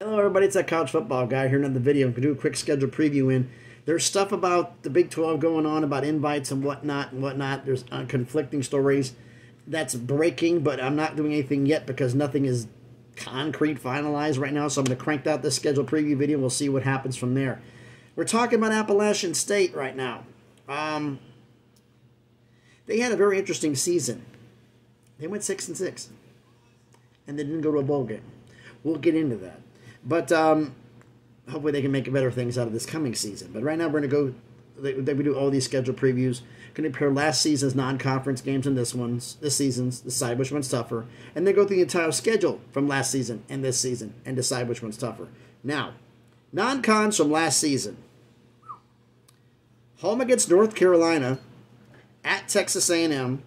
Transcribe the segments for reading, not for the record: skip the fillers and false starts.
Hello everybody, it's that college football guy here in another video. I'm going to do a quick schedule preview in. There's stuff about the Big 12 going on, about invites and whatnot. There's conflicting stories. That's breaking, but I'm not doing anything yet because nothing is concrete, finalized right now. So I'm going to crank out this schedule preview video and we'll see what happens from there. We're talking about Appalachian State right now. They had a very interesting season. They went 6-6, and they didn't go to a bowl game. We'll get into that. But hopefully they can make better things out of this coming season. But right now we're going to go, we do all these schedule previews. Going to compare last season's non-conference games and this season's, decide which one's tougher. And then go through the entire schedule from last season and this season and decide which one's tougher. Now, non-cons from last season. Home against North Carolina, at Texas A&M,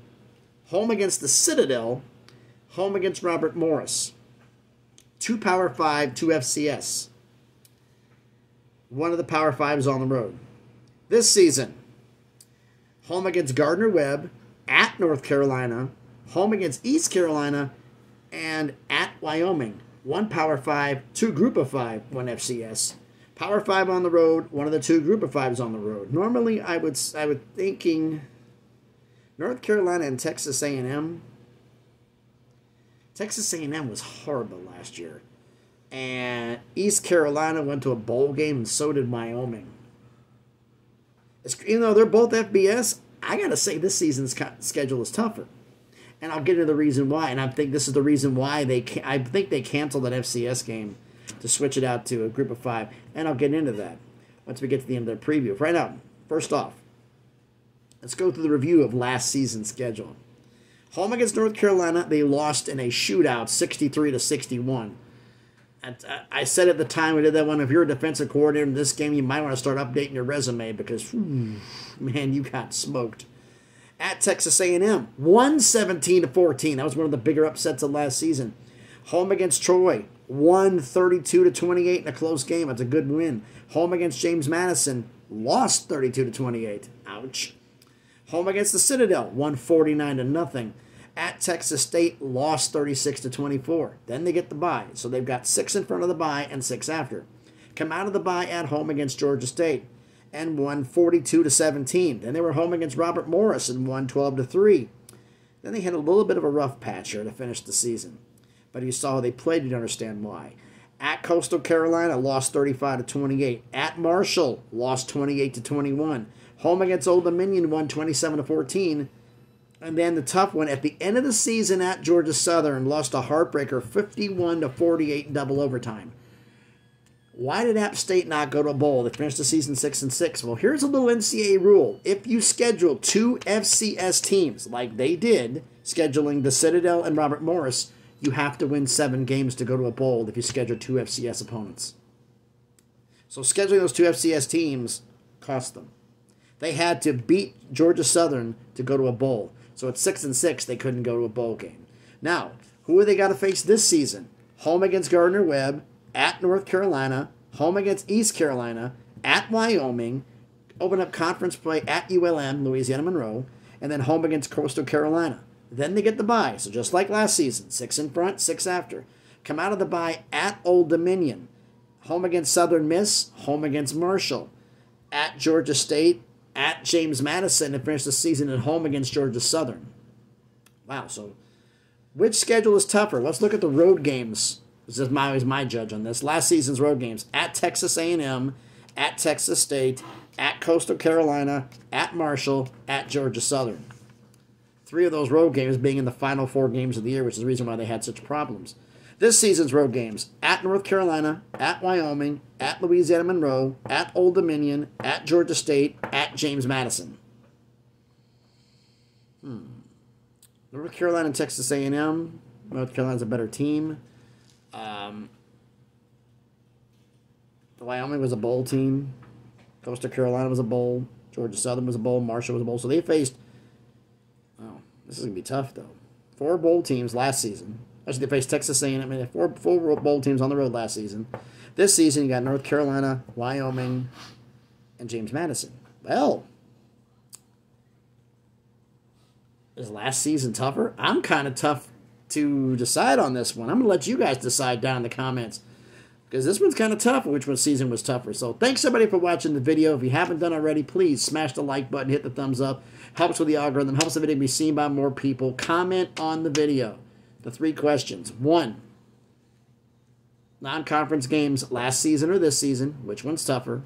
home against the Citadel, home against Robert Morris. 2 Power 5, 2 FCS. One of the Power 5 is on the road. This season, home against Gardner-Webb, at North Carolina, home against East Carolina, and at Wyoming. 1 Power 5, 2 Group of 5, 1 FCS. Power 5 on the road, one of the 2 Group of 5s on the road. Normally, I would thinking North Carolina and Texas A&M. Texas A&M was horrible last year. And East Carolina went to a bowl game, and so did Wyoming. Even though they're both FBS, I got to say this season's schedule is tougher. And I'll get into the reason why. And I think this is the reason why I think they canceled that FCS game to switch it out to a Group of 5. And I'll get into that once we get to the end of the preview. Right now, first off, let's go through the review of last season's schedule. Home against North Carolina, they lost in a shootout, 63-61. I said at the time we did that one, if you're a defensive coordinator in this game, you might want to start updating your resume because, man, you got smoked. At Texas A&M, 117-14. That was one of the bigger upsets of last season. Home against Troy, 32-28 in a close game. That's a good win. Home against James Madison, lost 32-28. Ouch. Home against the Citadel, 149-0. At Texas State, lost 36-24. Then they get the bye. So they've got 6 in front of the bye and 6 after. Come out of the bye at home against Georgia State and won 42-17. Then they were home against Robert Morris and won 12-3. Then they had a little bit of a rough patch here to finish the season. But you saw how they played, you'd understand why. At Coastal Carolina, lost 35-28. At Marshall, lost 28-21. Home against Old Dominion, won 27-14. And then the tough one at the end of the season at Georgia Southern, lost a heartbreaker 51-48 in double overtime. Why did App State not go to a bowl? They finished the season 6-6. Well, here's a little NCAA rule. If you schedule 2 FCS teams, like they did, scheduling the Citadel and Robert Morris, you have to win 7 games to go to a bowl if you schedule 2 FCS opponents. So scheduling those 2 FCS teams cost them. They had to beat Georgia Southern to go to a bowl. So at 6-6, they couldn't go to a bowl game. Now, who have they got to face this season? Home against Gardner-Webb, at North Carolina, home against East Carolina, at Wyoming, open up conference play at ULM, Louisiana Monroe, and then home against Coastal Carolina. Then they get the bye. So just like last season, 6 in front, 6 after. Come out of the bye at Old Dominion, home against Southern Miss, home against Marshall, at Georgia State, at James Madison, and finish the season at home against Georgia Southern. Wow, so which schedule is tougher? Let's look at the road games. This is my judge on this. Last season's road games. At Texas A&M, at Texas State, at Coastal Carolina, at Marshall, at Georgia Southern. 3 of those road games being in the final 4 games of the year, which is the reason why they had such problems. This season's road games, at North Carolina, at Wyoming, at Louisiana Monroe, at Old Dominion, at Georgia State, at James Madison. North Carolina and Texas A&M. North Carolina's a better team. Wyoming was a bowl team. Coastal Carolina was a bowl. Georgia Southern was a bowl. Marshall was a bowl. So they faced... Oh, this is going to be tough, though. 4 bowl teams last season. Actually, they faced Texas A&M. I mean, 4 bowl teams on the road last season. This season, you got North Carolina, Wyoming, and James Madison. Well, is last season tougher? I'm kind of tough to decide on this one. I'm going to let you guys decide down in the comments. Because this one's kind of tough, which one season was tougher. So thanks, everybody, for watching the video. If you haven't done already, please smash the like button, hit the thumbs up. Helps with the algorithm, helps the video be seen by more people. Comment on the video. The 3 questions. 1, non-conference games last season or this season. Which one's tougher?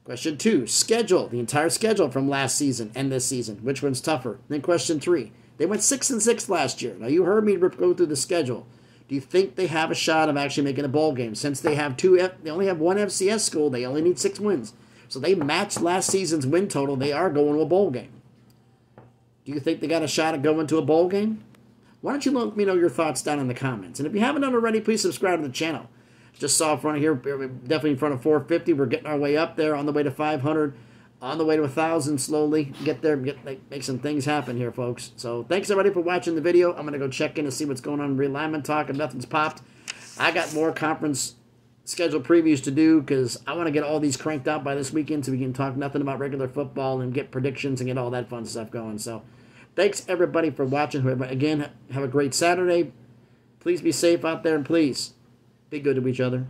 Question 2, schedule. The entire schedule from last season and this season. Which one's tougher? Then question 3, they went 6-6 last year. Now, you heard me go through the schedule. Do you think they have a shot of actually making a bowl game? Since they have they only have one FCS school, they only need 6 wins. So they matched last season's win total. They are going to a bowl game. Do you think they got a shot at going to a bowl game? Why don't you let me know your thoughts down in the comments? And if you haven't done already, please subscribe to the channel. Just saw in front of here, definitely in front of 450. We're getting our way up there, on the way to 500, on the way to 1,000 slowly. Get there, make some things happen here, folks. So thanks, everybody, for watching the video. I'm going to go check in and see what's going on in realignment talk. If nothing's popped, I got more conference schedule previews to do because I want to get all these cranked out by this weekend so we can talk nothing about regular football and get predictions and get all that fun stuff going. So thanks, everybody, for watching. Again, have a great Saturday. Please be safe out there, and please be good to each other.